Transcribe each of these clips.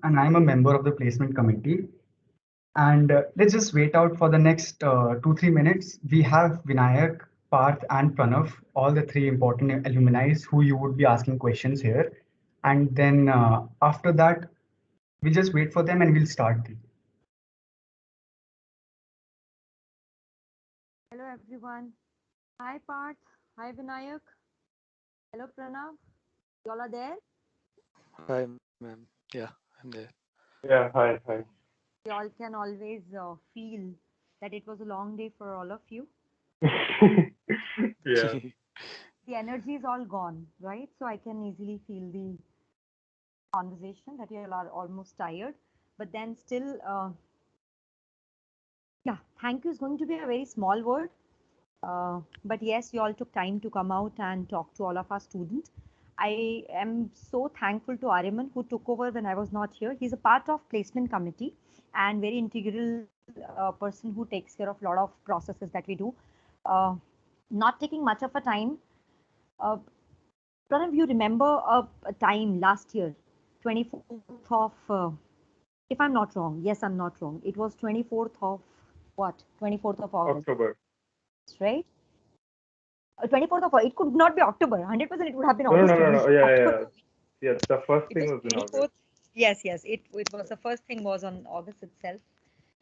and I'm a member of the placement committee. And let's just wait out for the next 2-3 minutes. We have Vinayak, Parth, and Pranav, all the three important alumni who you would be asking questions here. And then after that, we'll just wait for them and we'll start. Hello everyone. Hi Parth. Hi Vinayak. Hello Pranav. Y'all are there? Hi, ma'am. Yeah, I'm there. Yeah, hi, hi. Y'all can always feel that it was a long day for all of you. Yeah. The energy is all gone, right? So I can easily feel the conversation that you all are almost tired. But then still, yeah, thank you is going to be a very small word. But yes, you all took time to come out and talk to all of our students. I am so thankful to Ariman who took over when I was not here. He's a part of placement committee and very integral person who takes care of a lot of processes that we do. Uh, Not taking much of a time. Uh, Pranav, you remember a time last year, 24th of, if I'm not wrong, yes, I'm not wrong. It was 24th of what? 24th of August, October. right? 24th of it could not be October. 100% it would have been No, no, August no, no, only. no. Yeah, yeah, October. yeah. Yeah, the first It thing was was in August. 24th. Yes, yes. It was the first thing was on August itself,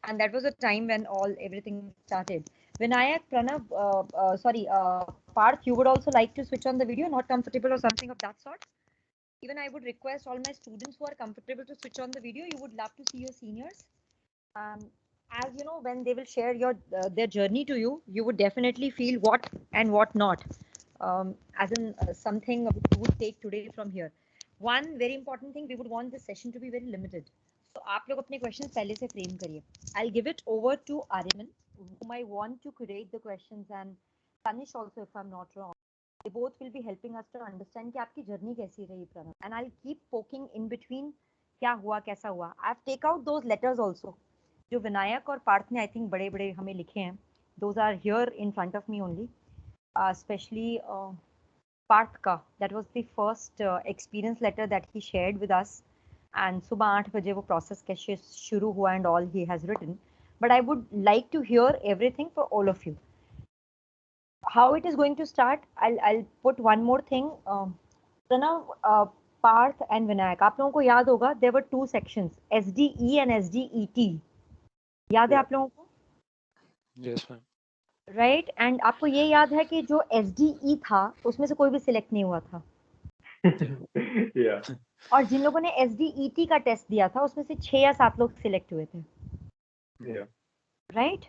and that was a time when all everything started. Vinayak, Pranav, Parth, you would also like to switch on the video, not comfortable or something of that sort. Even I would request all my students who are comfortable to switch on the video. You would love to see your seniors. Um, as you know, when they will share their journey to you, you would definitely feel what and what not. As in something you would take today from here. One very important thing, we would want this session to be very limited. So आप लोग अपने questions पहले से frame करिए. I'll give it over to Ariman, whom I want to curate the questions, and Tanish also, if I'm not wrong. They both will be helping us to understand कि आपकी journey कैसी रही Pranav. And I'll keep poking in between क्या हुआ कैसा हुआ. I've take out those letters also. जो विनायक और पार्थ ने आई थिंक बड़े बड़े हमें लिखे हैं. Those are here in front of me only. Especially Parth ka. That was the first experience letter that he shared with us. And सुबह 8 बजे वो process कैसे शुरू हुआ and all he has written. But I would like to hear everything for all of you. How it is going to start, I'll put one more thing. Pranav, Parth and Vinayak, आप लोगों को याद होगा there were two sections, SDE and SDET. याद है Yeah. आप लोगों को? Yes, ma'am. राइट एंड आपको ये याद है कि जो SDE था उसमें से कोई भी सिलेक्ट नहीं हुआ था Yeah. और जिन लोगों ने SDET का टेस्ट दिया था उसमें से 6 या 7 लोग सिलेक्ट हुए थे Yeah. Right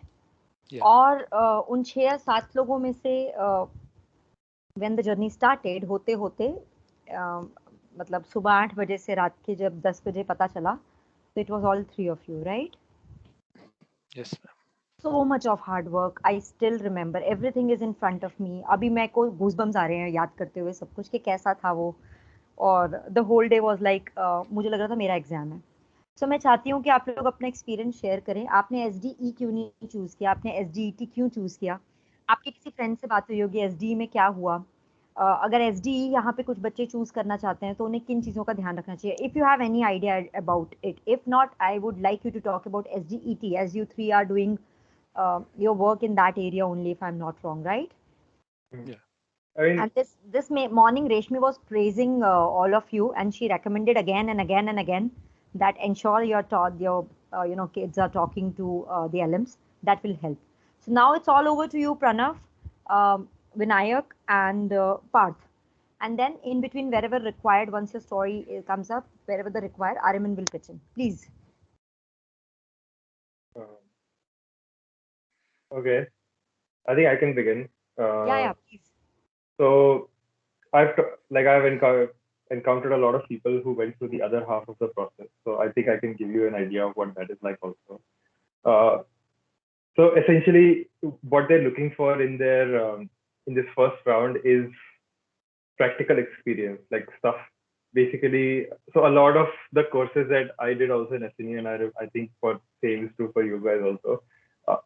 Yeah. और उन 6 या 7 लोगों में से व्हेन द जर्नी स्टार्टेड होते होते मतलब सुबह 8 बजे से रात के जब 10 बजे पता चला तो it was all 3 of you right Yes, ma'am. so much of hard work. I still remember everything is in front of me. अभी मेरे को goosebumps आ रहे हैं याद करते हुए सब कुछ कि कैसा था वो और the whole day was like मुझे लग रहा था मेरा एग्जाम है. So मैं चाहती हूँ कि आप लोग अपना एक्सपीरियंस शेयर करें. आपने SDE क्यों नहीं चूज किया? आपने SDET क्यों चूज किया? आपकी किसी फ्रेंड से बात हुई होगी SDE में क्या हुआ? अगर SDE यहाँ पे कुछ बच्चे चूज करना चाहते हैं तो उन्हें किन चीज़ों का ध्यान रखना चाहिए? If you have any idea about it, if not, I would like you to talk about SDET as you three are doing your work in that area only, if I'm not wrong, right? Yeah. I mean, And this morning, Reshmi was praising all of you, and she recommended again and again and again that ensure your taught your kids are talking to the LMs. That will help. So now it's all over to you, Pranav, Vinayak, and Parth. And then in between, wherever required, once your story comes up, wherever the required, Ariman will pitch in. Please. uh, okay. I think I can begin. Yeah, please. So I've encountered a lot of people who went through the other half of the process. So I think I can give you an idea of what that is like also. Uh, so essentially, what they're looking for in their in this first round is practical experience, like stuff. Basically, so a lot of the courses that I did also in SNE, and I think for same is true for you guys also.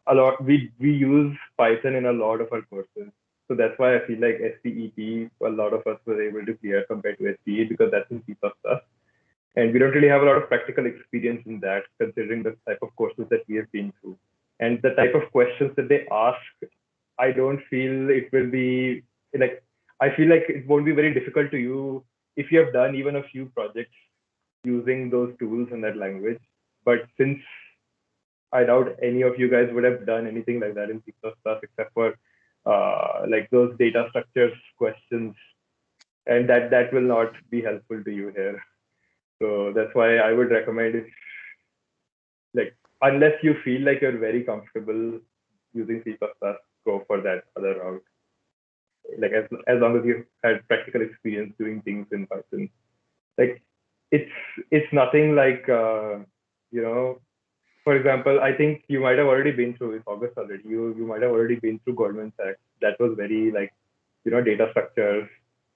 A lot we use Python in a lot of our courses. So that's why I feel like SPET, a lot of us were able to clear compared to SPE because that's in C++. And we don't really have a lot of practical experience in that, considering the type of courses that we have been through. And the type of questions that they ask, I don't feel it will be like, I feel like it won't be very difficult to you if you have done even a few projects using those tools in that language. But since I doubt any of you guys would have done anything like that in C++ except for like those data structures questions, and that will not be helpful to you here. So that's why I would recommend if like unless you feel like you're very comfortable using C++, go for that other route. Like as long as you've had practical experience doing things in Python, like it's nothing like you know. For example, I think you might have already been through this August already. You might have already been through Goldman Sachs. That was very like data structures,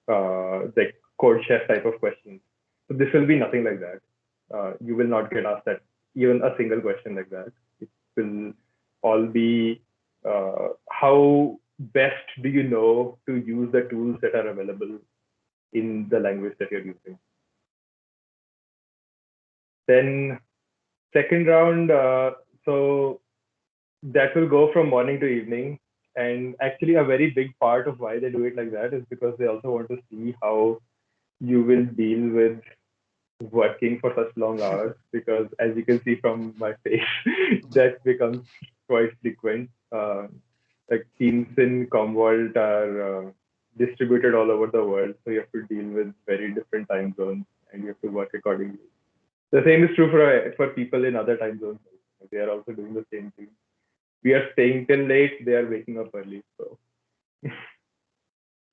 like code chef type of questions. So this will be nothing like that. You will not get asked that even a single question like that. It will all be how best do you know to use the tools that are available in the language that you're using. Then second round, so that will go from morning to evening. And actually, a very big part of why they do it like that is because they also want to see how you will deal with working for such long hours. Because as you can see from my face, that becomes quite frequent. Like teams in Commvault are distributed all over the world, so you have to deal with very different time zones, and you have to work accordingly. The same is true for people in other time zones. They are also doing the same thing. We are staying till late, they are waking up early. So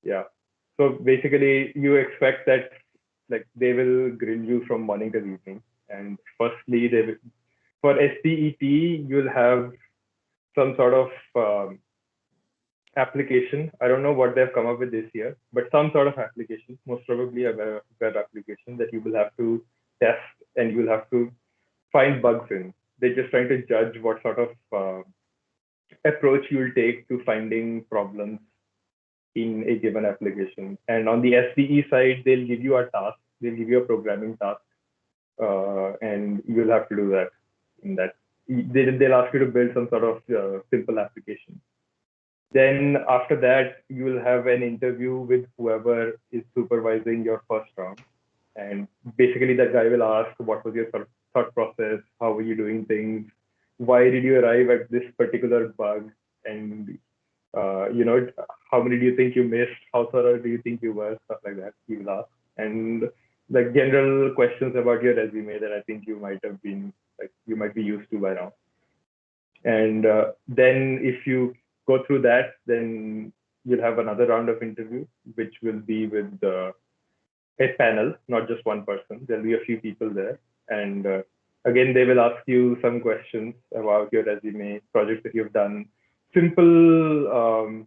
yeah. So basically you expect that like they will grill you from morning to evening. And firstly, they will, for SPET, you'll have some sort of application. I don't know what they've come up with this year, but some sort of application, most probably a web application that you will have to test and you will have to find bugs in. They're just trying to judge what sort of approach you will take to finding problems in a given application. And on the SDE side, they'll give you a task, they'll give you a programming task, and you'll have to do that. In that, they'll ask you to build some sort of simple application. Then after that, you will have an interview with whoever is supervising your first round. And basically that guy will ask, what was your thought process? How were you doing things? Why did you arrive at this particular bug? And how many do you think you missed? How thorough do you think you were? Stuff like that he will ask. And like general questions about your resume that I think you might have been you might be used to by now. And then if you go through that, then you'll have another round of interview, which will be with a panel, not just one person. There'll be a few people there. And again, they will ask you some questions about your resume, projects that you've done. Simple,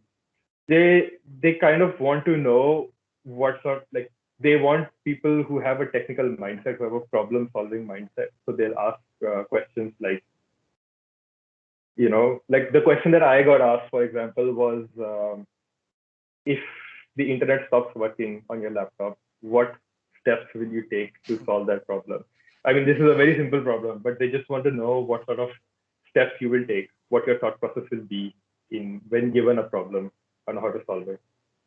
they kind of want to know what sort, like they want people who have a technical mindset, who have a problem solving mindset. So they'll ask questions like, like the question that I got asked, for example, was if the internet stops working on your laptop, what steps will you take to solve that problem? I mean, this is a very simple problem, but they just want to know what sort of steps you will take, what your thought process will be in when given a problem on how to solve it.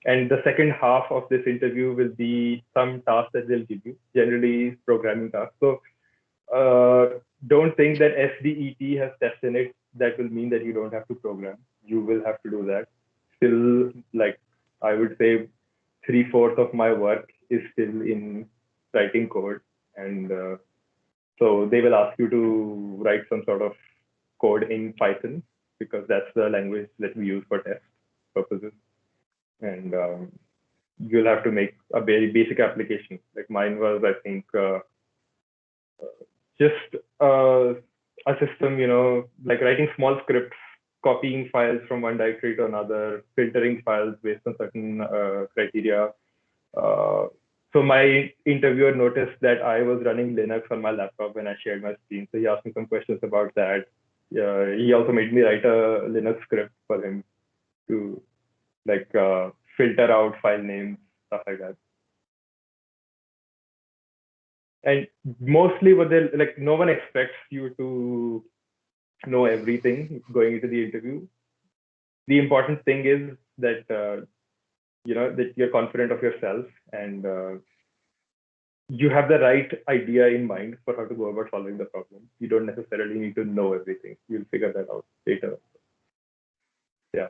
And the second half of this interview will be some tasks that they'll give you, generally programming tasks. So don't think that SDET has tests in it that will mean that you don't have to program. You will have to do that. Still, like I would say 3/4 of my work is still in writing code. And so they will ask you to write some sort of code in Python because that's the language that we use for test purposes. And you'll have to make a very basic application. Like mine was, I think, just a system, like writing small scripts, copying files from one directory to another, filtering files based on certain criteria. So my interviewer noticed that I was running Linux on my laptop when I shared my screen. So he asked me some questions about that. He also made me write a Linux script for him to filter out file names, stuff like that. And mostly what they like, no one expects you to know everything going into the interview. The important thing is that that you're confident of yourself and you have the right idea in mind for how to go about solving the problem. You don't necessarily need to know everything. You'll figure that out later. Yeah.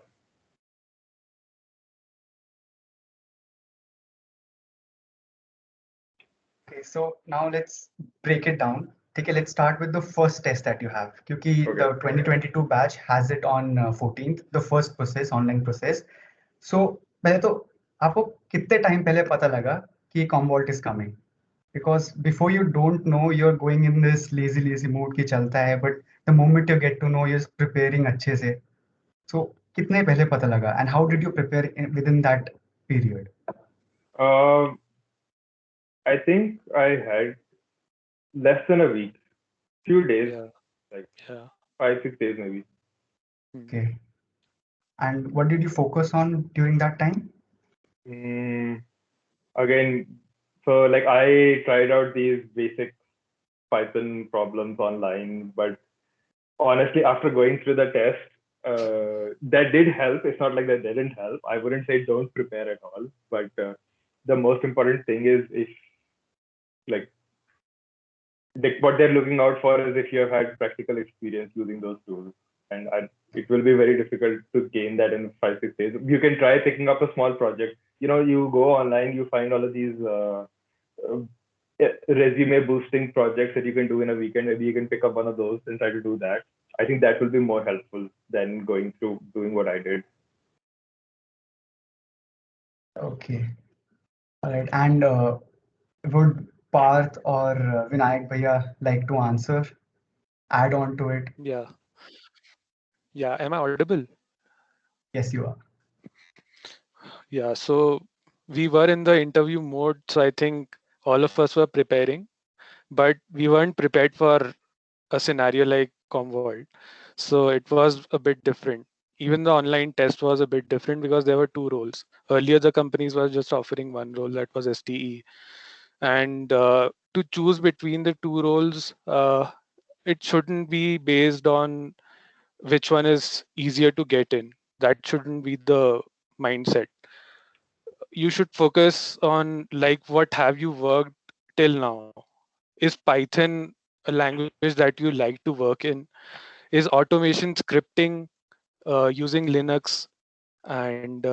Okay, so now let's break it down. Okay, let's start with the first test that you have. Because Okay. the 2022 batch has it on 14th, the first process, online process. So पहले तो आपको कितने time पहले पता लगा कि Commvault is coming? Because before you don't know, you're going in this lazy mood कि चलता है, but the moment you get to know, you're preparing अच्छे से. So कितने पहले पता लगा, and how did you prepare within that period? I think I had less than a week, few days, Yeah. like Yeah. 5-6 days maybe. Okay. And what did you focus on during that time? Again, so like I tried out these basic Python problems online, but honestly, after going through the test, that did help. It's not like that didn't help. I wouldn't say don't prepare at all, but the most important thing is if like what they're looking out for is if you have had practical experience using those tools, and it will be very difficult to gain that in 5-6 days. You can try picking up a small project. You go online, you find all of these resume boosting projects that you can do in a weekend. Maybe you can pick up one of those and try to do that. I think that will be more helpful than going through doing what I did. Okay. All right. And would Parth or Vinayak Bhaiya like to answer, add on to it? Yeah. Yeah. Am I audible? Yes, you are. Yeah. So we were in the interview mode. So I think all of us were preparing, but we weren't prepared for a scenario like Commvault. So it was a bit different. Even the online test was a bit different because there were two roles. Earlier, the companies were just offering one role, that was STE. And to choose between the two roles, it shouldn't be based on which one is easier to get in. That shouldn't be the mindset. You should focus on like what have you worked till now. Is Python a language that you like to work in? Is automation scripting using Linux and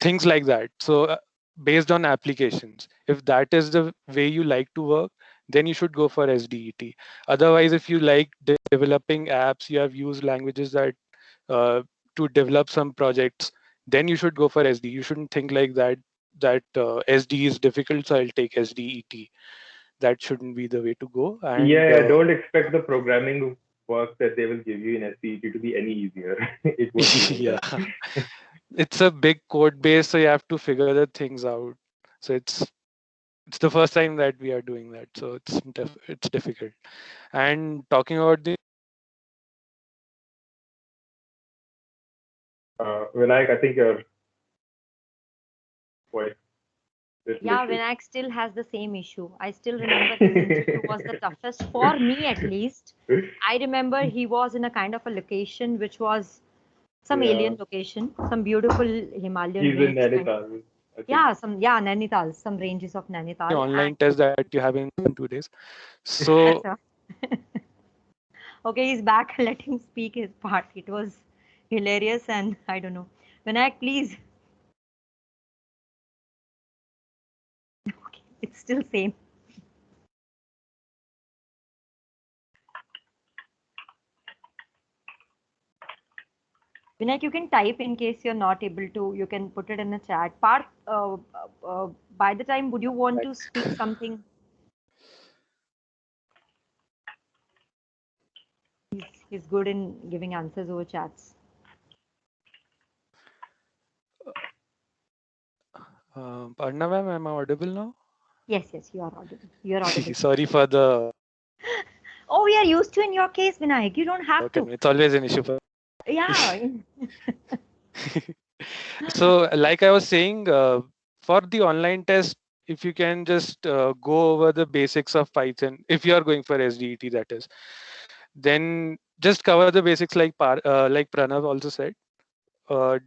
things like that? So based on applications, if that is the way you like to work, then you should go for SDET. Otherwise, if you like developing apps, you have used languages that to develop some projects, then you should go for SD. You shouldn't think like that SD is difficult, so I'll take SDET. That shouldn't be the way to go. And Yeah, don't expect the programming work that they will give you in SCET to be any easier. It won't be like yeah, that. it's a big code base, so you have to figure the things out. So it's the first time that we are doing that, so it's difficult. And talking about the Vinayak, I think your voice is Yeah, little. Vinayak still has the same issue. I still remember his interview was the toughest for me, at least. I remember he was in a kind of a location which was some Yeah. alien location, some beautiful Himalayan He's in range. Nainital. I think. Nainital, some ranges of Nainital. online test that you have in 2 days. So Acha. Okay, he's back. Let him speak his part. It was hilarious, and I don't know. Vinayak, please. Okay, it's still same. Vinayak, you can type in case you're not able to. You can put it in the chat. Parth, by the time, would you want to speak something? He's good in giving answers over chats. Parna ma'am, am I audible now? Yes, you are audible. You're audible. Sorry for the Oh, we are used to in your case, Vinayak. You don't have to. it's always an issue for Yeah. so like I was saying, for the online test, if you can just go over the basics of Python, if you are going for SDET, that is, then just cover the basics like Pranav also said,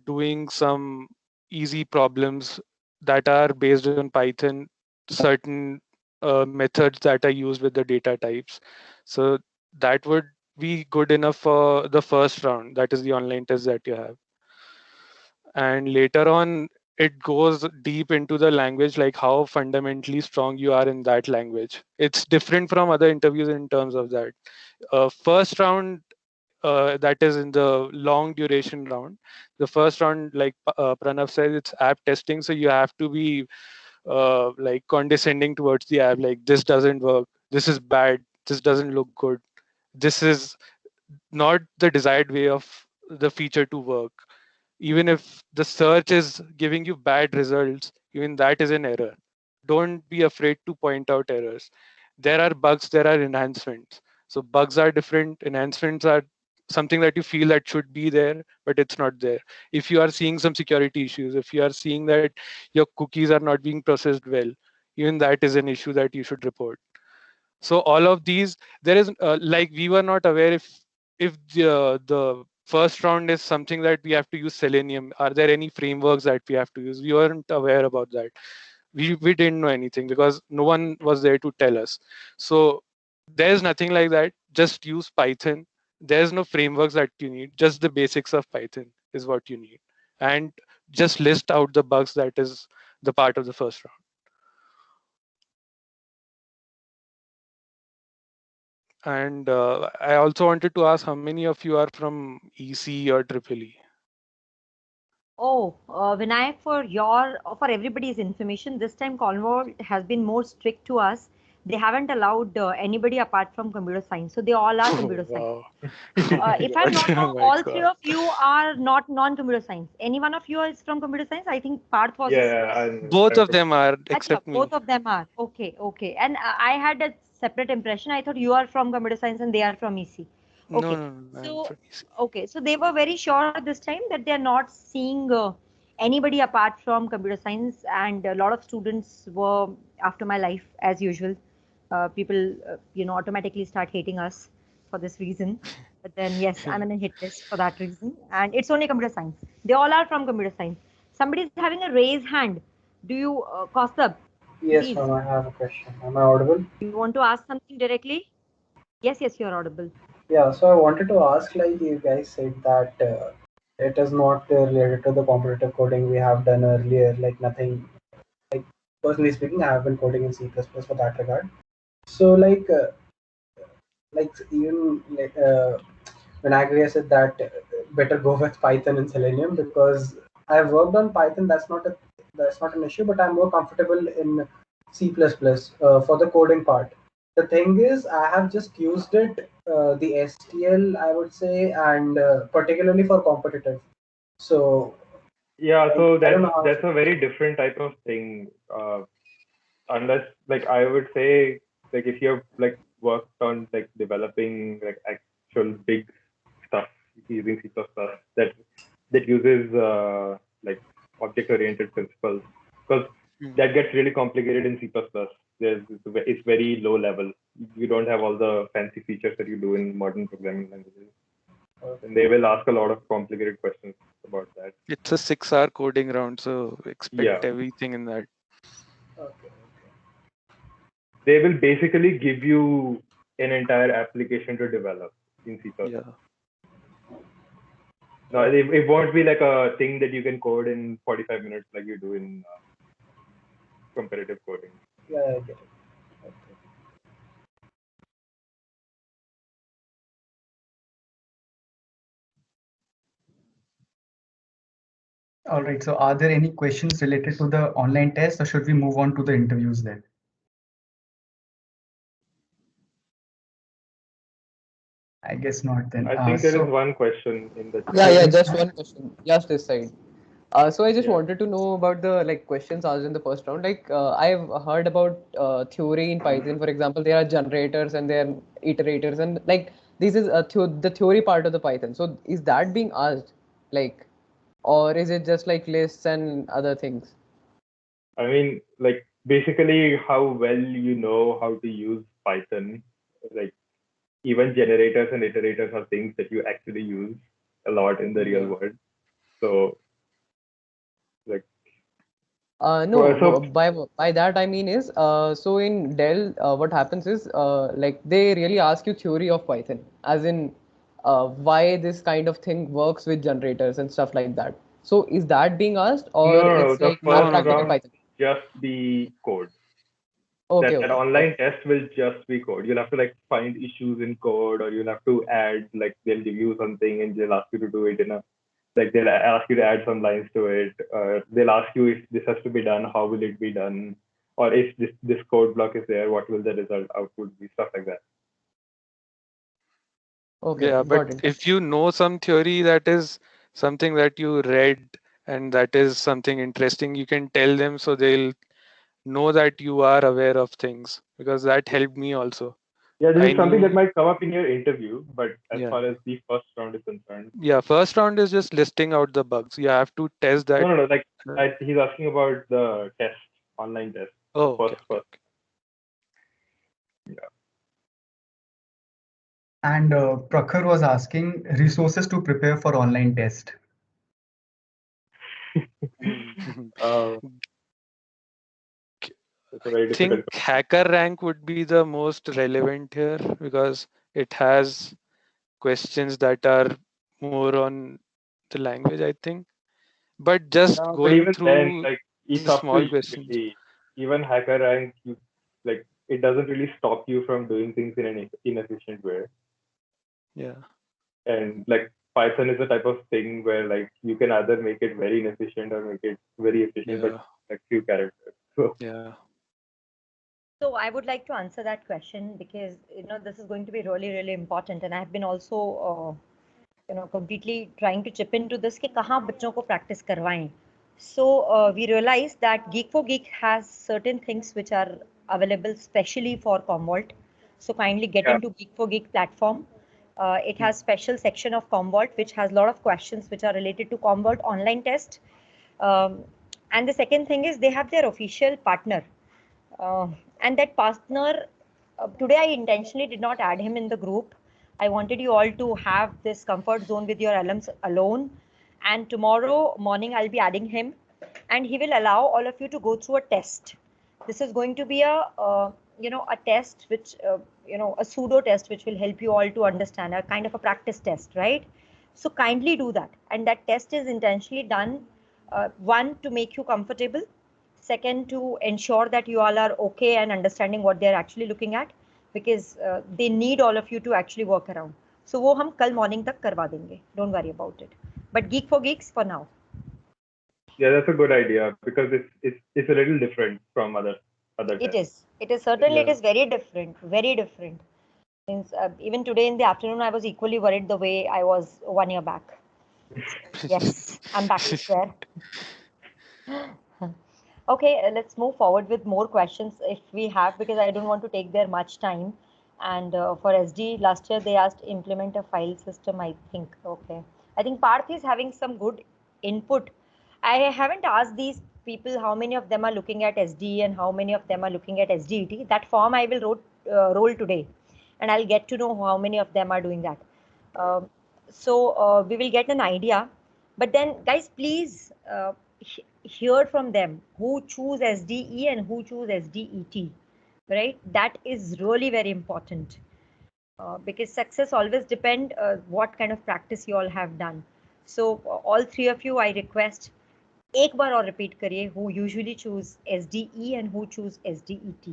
doing some easy problems that are based on Python, certain methods that are used with the data types. So that would be good enough for the first round. That is the online test that you have. And later on, it goes deep into the language, like how fundamentally strong you are in that language. It's different from other interviews in terms of that. First round, that is in the long duration round. The first round, like Pranav said, it's app testing. So you have to be like condescending towards the app, like this doesn't work, this is bad, this doesn't look good, this is not the desired way of the feature to work. Even if the search is giving you bad results, even that is an error. Don't be afraid to point out errors. There are bugs, there are enhancements. So bugs are different, enhancements are something that you feel that should be there, but it's not there. If you are seeing some security issues, if you are seeing that your cookies are not being processed well, even that is an issue that you should report. So all of these, there is like, we were not aware if the first round is something that we have to use Selenium. Are there any frameworks that we have to use? We weren't aware about that. We didn't know anything because no one was there to tell us. So there's nothing like that. Just use Python. There's no frameworks that you need. Just the basics of Python is what you need. And just list out the bugs that is the part of the first round. And I also wanted to ask how many of you are from EC or Triple E? Oh, Vinayak, for everybody's information, this time Cornwall has been more strict to us. They haven't allowed anybody apart from computer science, so they all are computer science. If I'm not wrong, Oh my all three God. of you are not non-computer science. Any one of you is from computer science? I think Parth was. Both of them are, Achha, except me. both of them are. Okay, okay. And I had a separate impression. I thought you are from computer science and they are from EC. Okay. No, I'm So, from EC. okay. So they were very sure this time that they are not seeing anybody apart from computer science, and a lot of students were after my life as usual. People, automatically start hating us for this reason. But then, yes, I'm in a hit list for that reason, and it's only computer science. They all are from computer science. Somebody is having a raised hand. Do you, Kaustubh? Yes, Please. ma'am, I have a question. Am I audible? You want to ask something directly? Yes, you're audible. Yeah, so I wanted to ask, like you guys said that it is not related to the competitive coding we have done earlier, like nothing, like personally speaking, I have been coding in C++ for that regard. So like even when Agria said that better go with Python and Selenium because I've worked on Python, that's not an issue, but I'm more comfortable in C++ for the coding part. The thing is, I have just used it, the STL, I would say, and particularly for competitive. So So I don't know how. that's a very different type of thing. Unless, like, I would say, like, if you have like worked on like developing like actual big stuff using C++, that uses like object-oriented principles, because that gets really complicated in C++. It's very low level. You don't have all the fancy features that you do in modern programming languages. And they will ask a lot of complicated questions about that. It's a 6-hour coding round, so expect everything in that. Okay. They will basically give you an entire application to develop in C++. Yeah. No, it won't be like a thing that you can code in 45 minutes like you do in competitive coding. Yeah, I get it. Okay. All right. So are there any questions related to the online test, or should we move on to the interviews then? I guess not then. I think there is one question in the chat. Yeah, just one question. Just this side. So I just wanted to know about the questions asked in the first round. I've heard about theory in Python. For example, there are generators and there are iterators, and this is the theory part of the Python. So is that being asked, or is it just like lists and other things? I mean, like basically how well you know how to use Python. Like even generators and iterators are things that you actually use a lot in the real Yeah. world. So like No, so by that I mean is so in Dell, what happens is like they really ask you theory of Python, as in why this kind of thing works with generators and stuff like that. So is that being asked, or no, it's the like more No, first no, practical no. round Python? just be code. Okay, That okay, online okay, test will just be code. You'll have to like find issues in code, or you'll have to add, like they'll give you something and they'll ask you to do it in a, like they'll ask you to add some lines to it. They'll ask you if this has to be done, how will it be done, or if this code block is there, what will the result output be, stuff like that. okay, Yeah, okay, but got it. if you know some theory that is something that you read and that is something interesting, you can tell them so they'll know that you are aware of things, because that helped me also. Yeah, this I is something that knew, might come up in your interview, but as yeah. far as the first round is concerned, Yeah, first round is just listing out the bugs. You have to test no, that. no, no. Like uh, he's asking about the test, online test, the Oh, okay, first okay, first. okay. Yeah. And Prakhar was asking resources to prepare for online test. Mhm. Uh, it's a very difficult Think question. hacker rank would be the most relevant here because it has questions that are more on the language, I think. But just Yeah, but going even then, through like it's the up to small you. questions. Really. Even hacker rank, you like it doesn't really stop you from doing things in an inefficient way. Yeah, And like Python is a type of thing where like you can either make it very inefficient or make it very efficient, but yeah, like few characters. So yeah. So I would like to answer that question because this is going to be really really important, and I've been also completely trying to chip into this कि कहाँ बच्चों को practice करवाएं. So we realized that Geek for Geek has certain things which are available specially for Commvault. So kindly get yeah, into Geek for Geek platform. It has special section of Commvault which has a lot of questions which are related to Commvault online test. Um, and the second thing is they have their official partner. Uh, and that partner, today I intentionally did not add him in the group. I wanted you all to have this comfort zone with your alums alone. And tomorrow morning, I'll be adding him, and he will allow all of you to go through a test. This is going to be a test which, a pseudo test which will help you all to understand, a kind of a practice test, right? So kindly do that. And that test is intentionally done, one, to make you comfortable. Second, to ensure that you all are okay and understanding what they're actually looking at, because they need all of you to actually work around. So वो हम कल morning तक करवा देंगे. Don't worry about it. But Geek for Geeks for now. yeah, that's a good idea because it's a little different from other It tests. is. It is certainly. It Yeah. is very different. Very different. Means even today in the afternoon, I was equally worried the way I was 1 year back. Yes, I'm back to square. Okay, let's move forward with more questions if we have, because I don't want to take there much time. And for SD, last year they asked implement a file system, I think. Okay. I think Parth is having some good input. I haven't asked these people how many of them are looking at SD and how many of them are looking at SDET. That form I will roll today, and I'll get to know how many of them are doing that. So we will get an idea. But then, guys, please hear from them who choose SDE and who choose SDET, right? That is really very important because success always depend what kind of practice you all have done. So all three of you, I request एक बार और repeat करिए who usually choose SDE and who choose SDET.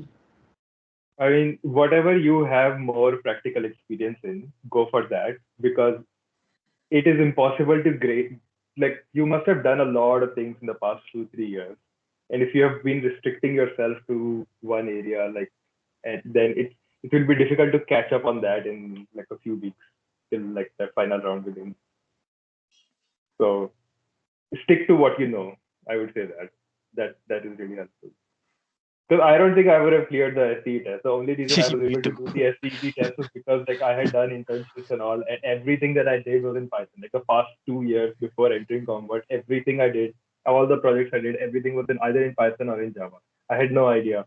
I mean, whatever you have more practical experience in, go for that because it is impossible to grade. Like you must have done a lot of things in the past 2 3 years, and if you have been restricting yourself to one area, like, and then it will be difficult to catch up on that in like a few weeks till like the final round begins. So stick to what you know. I would say that is really helpful. Because I don't think I would have cleared the SCE test. The only reason I was Me able to too. do the SCE test was because like I had done internships and all, and everything that I did was in Python. Like the past 2 years before entering Commvault, everything I did, all the projects I did, everything was in either in Python or in Java. I had no idea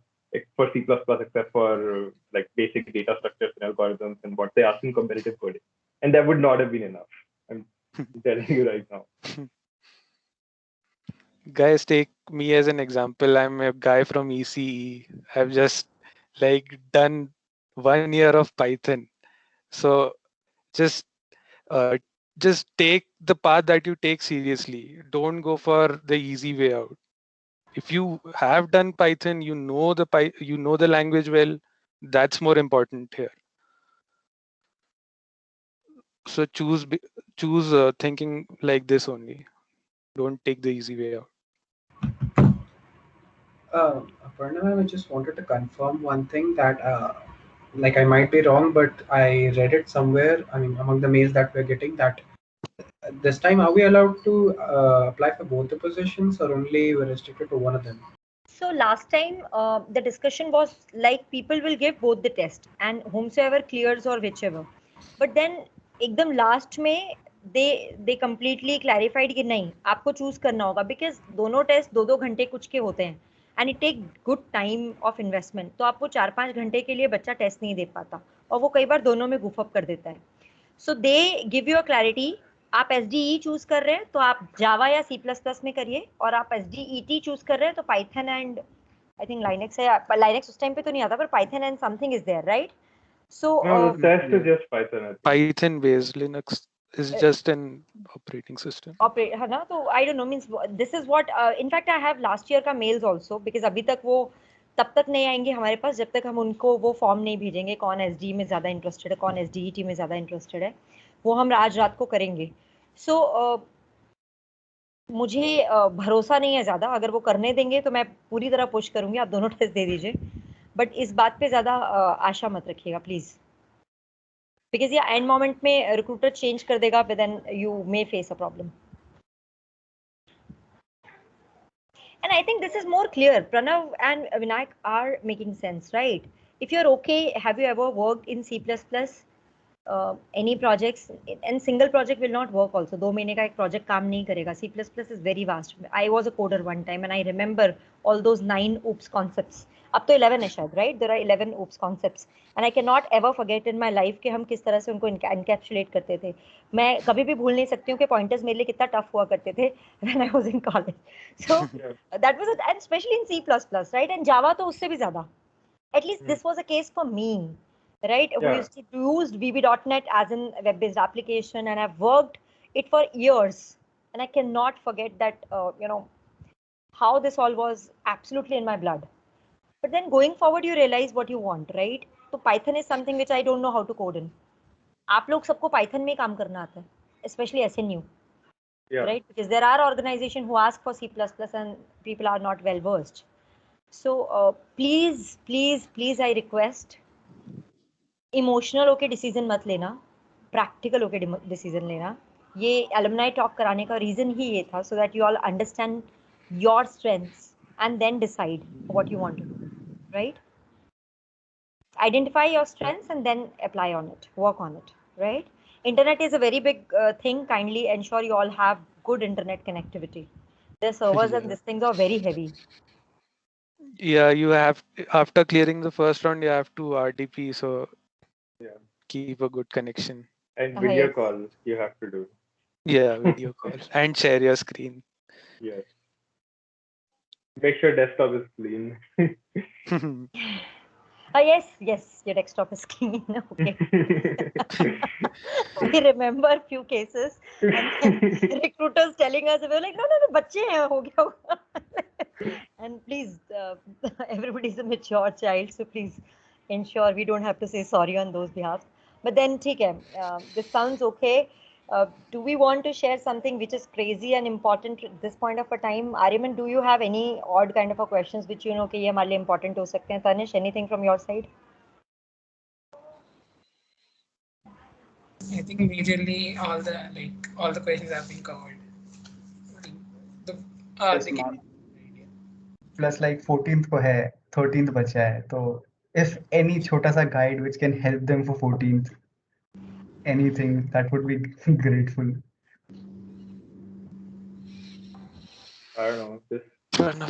for C++ except for like basic data structures and algorithms and what they ask in competitive coding. And that would not have been enough. I'm telling you right now. Guys, take me as an example. I'm a guy from ECE. I've just like done 1 year of Python. So just uh, just take the path that you take seriously. Don't go for the easy way out. If you have done Python, you know the language well. That's more important here. So choose thinking like this only. Don't take the easy way out. Aparna, I just wanted to confirm one thing that, like, I might be wrong, but I read it somewhere. I mean, among the mails that we're getting, that this time are we allowed to apply for both the positions, or only we're restricted to one of them? So last time the discussion was like people will give both the test and whomsoever clears or whichever. But then एकदम last में they completely clarified कि नहीं आपको choose करना होगा because दोनों test 2-2 घंटे कुछ के होते हैं and it take good time of investment. तो आपको 4-5 घंटे के लिए बच्चा टेस्ट नहीं दे पाता और वो कई बार दोनों में goof up कर देता है. So they give you a clarity. आप SDE चूज कर रहे हैं तो आप जावा या C++ में करिए और आप SDET चूज कर रहे हैं तो Python and I think Linux है. लाइनेक्स उस टाइम पे तो नहीं आता पर Python and something is there right. So No, the test is just Python. I think. Python based Linux is just an operating system. Operate है ना. तो I don't know means this is what in fact I have last year का mails also because अभी तक वो तब तक नहीं आएंगे हमारे पास जब तक हम उनको वो फॉर्म नहीं भेजेंगे कौन एसडी में ज़्यादा इंटरेस्टेड है कौन एसडीईटी में ज़्यादा इंटरेस्टेड है. वो हम आज रात को करेंगे. सो मुझे भरोसा नहीं है ज़्यादा. अगर वो करने देंगे तो मैं पूरी तरह पुश करूंगी आप दोनों टेस्ट दे दीजिए. बट इस बात पे ज़्यादा आशा मत रखिएगा प्लीज़ बिकॉज ये एंड मोमेंट में रिक्रूटर चेंज कर देगा then you may face a problem. And I think this is more clear. Pranav and Vinayak are making sense, right? If you're okay, have you ever worked in C++? Any projects and single project will not work also. 2 महीने का एक project काम नहीं करेगा. C++ is very vast. I was a coder one time and I remember all those 9 OOPS concepts. अब तो 11 है शायद, right? There are 11 OOPS concepts and I cannot ever forget in my life कि हम किस तरह से उनको encapsulate करते थे. मैं कभी भी भूल नहीं सकती हूँ कि pointers मेरे लिए कितना tough हुआ करते थे when I was in college. So that was it, and especially in C++, right? And Java तो उससे भी ज़्यादा. At least this was a case for me, right? Who used to use VB.NET as a web-based application, and I've worked it for years, and I cannot forget that how this all was absolutely in my blood. But then going forward, you realize what you want, right? So Python is something which I don't know how to code in. आप लोग सबको Python में काम करना आता है, especially SNU, right? Because there are organizations who ask for C++ and people are not well versed. So please I request, emotional होके decision मत लेना, प्रैक्टिकल होके डिसीजन लेना. ये एलुमनाई टॉक कराने का रीजन ही ये था so that you all understand your strengths and then decide what you want to do, right? Identify your strengths and then apply on it, work on it, right? Internet is a very big thing. Kindly ensure you all have good internet connectivity. The servers and these things are very heavy. Yeah, you have after clearing the first round, you have to RDP, so keep a good connection. And video call you have to do. Yeah, video call and share your screen. Yes. Make sure desktop is clean. Yes, your desktop is clean. Okay. I remember a few cases and recruiters telling us, we were like, no, बच्चे हैं, हो गया होगा. And please, everybody is a mature child, so please ensure we don't have to say sorry on those behalf. But then, ठीक है, this sounds okay. Do we want to share something which is crazy and important at this point of a time? Ariman, do you have any odd kind of a questions which you know कि ये हमारे लिए important हो सकते हैं? Tanish, anything from your side? I think majorly all the questions have been covered. Plus like 14th को है, 13th बचा है, तो if any छोटा सा guide which can help them for 14th, anything that would be grateful. I don't know.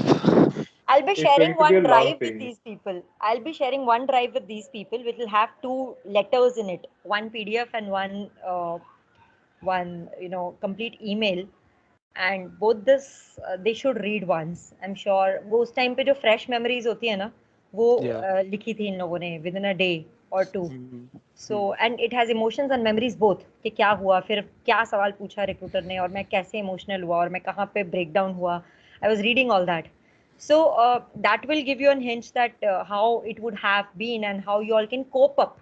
I'll be It's sharing going to be one a long drive with thing. these people. I'll be sharing one drive with these people, which will have 2 letters in it, one PDF and one complete email. And both this they should read once. I'm sure वो उस time पे जो fresh memories होती है ना, वो Yeah. लिखी थी इन लोगों ने within a day or two. Mhm. So and it has emotions and memories both कि क्या हुआ, फिर क्या सवाल पूछा रिक्रूटर ने और मैं कैसे इमोशनल हुआ और मैं कहाँ पे ब्रेक डाउन हुआ. I was reading all that. So that will give you a hint that how it would have been and how you all can cope up.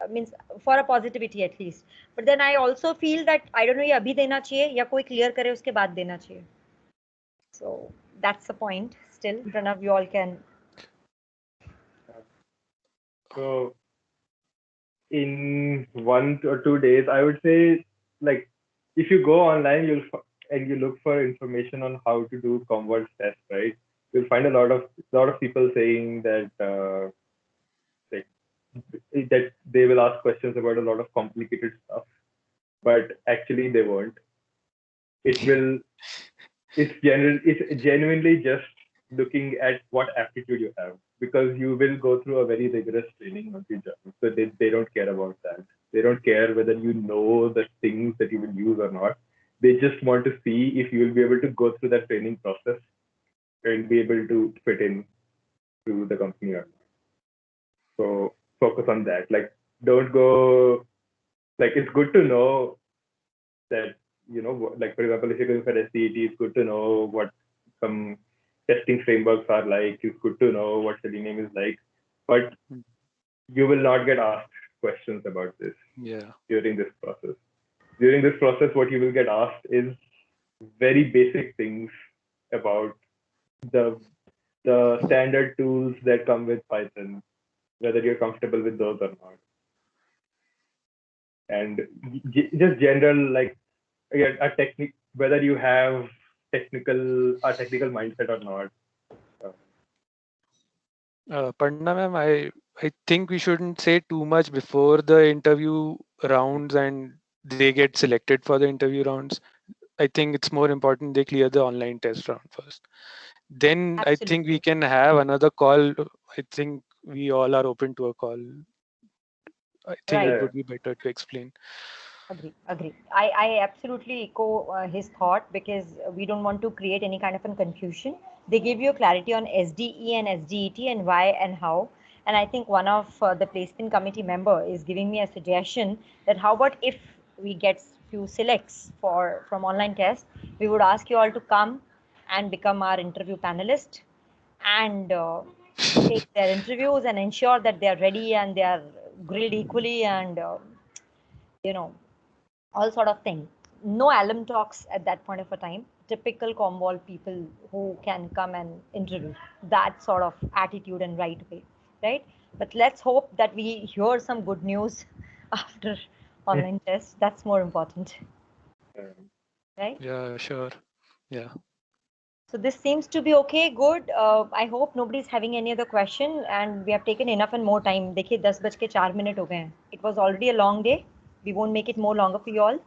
Means for a positivity at least. But then I also feel that I don't know ये अभी देना चाहिए या कोई clear करे उसके बाद देना चाहिए. So that's the point. Still, Pranav, you all can. So in 1 or 2 days, I would say, like, if you go online, and you look for information on how to do Commvault test, right? You'll find a lot of people saying that like that they will ask questions about a lot of complicated stuff, but actually they won't. It's genuinely just looking at what aptitude you have, because you will go through a very rigorous training once you join. So they don't care about that. They don't care whether you know the things that you will use or not. They just want to see if you will be able to go through that training process and be able to fit in to the company or not. So focus on that. Like, don't go, like, it's good to know that, like, for example, if you're going for SCET, it's good to know what some testing frameworks are like. It's good to know what Selenium is like, but you will not get asked questions about this during this process. During this process, what you will get asked is very basic things about the standard tools that come with Python, whether you're comfortable with those or not. And just general, like, a technique, whether you have a technical mindset or not. Padna ma'am, I think we shouldn't say too much before the interview rounds and they get selected for the interview rounds. I think it's more important they clear the online test round first. Then I think we can have another call. I think we all are open to a call. I think it would be better to explain. Agree. I absolutely echo his thought, because we don't want to create any kind of a confusion. They give you clarity on SDE and SDET and why and how. And I think one of the placement committee member is giving me a suggestion that how about if we get few selects from online test, we would ask you all to come and become our interview panelist and take their interviews and ensure that they are ready and they are grilled equally and all sort of thing. No alum talks at that point of a time. Typical Commvault people who can come and interview. That sort of attitude and right way, right? But let's hope that we hear some good news after online test. That's more important, right? Yeah, sure. Yeah. So this seems to be okay, good. I hope nobody's having any other question, and we have taken enough and more time. देखिए 10:04 हो गए हैं. It was already a long day. We won't make it more longer for you all.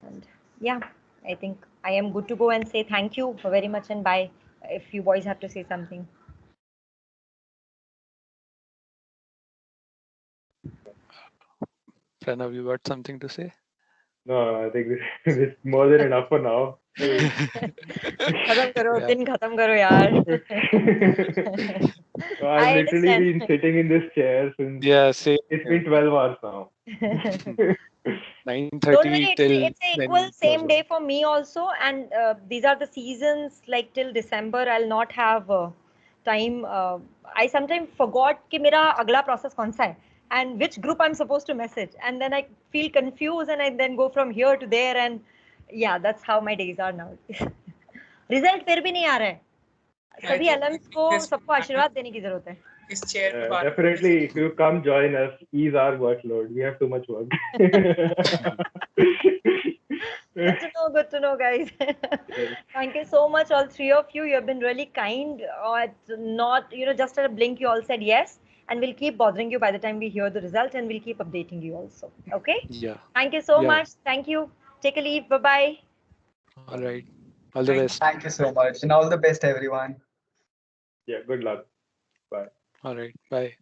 And yeah, I think I am good to go and say thank you very much and bye. If you boys have to say something. Pranav, you got something to say? No, I think this is more than enough for now. खत्म करो, दिन खत्म करो यार. I've literally been sitting in this chair since it's been 12 hours now. 9:30 till it's an equal same day for me also, and these are the seasons, like till December I'll not have time. I sometimes forgot कि मेरा अगला process कौन सा है and which group I'm supposed to message, and then I feel confused and I then go from here to there, and yeah, that's how my days are now. Result फिर भी नहीं आ रहा है. सभी alums को सबको आशीर्वाद देने की जरूरत है. Definitely, if you come join us, ease our workload. We have too much work. Good to know, guys. Thank you so much, all three of you. You have been really kind. Not, just at a blink, you all said yes. And we'll keep bothering you by the time we hear the result, and we'll keep updating you also. Okay? Yeah. Thank you so much. Thank you. Take a leave. Bye-bye. All right. All the best. Thank you so much. And all the best, everyone. Yeah, good luck. Bye. All right. Bye.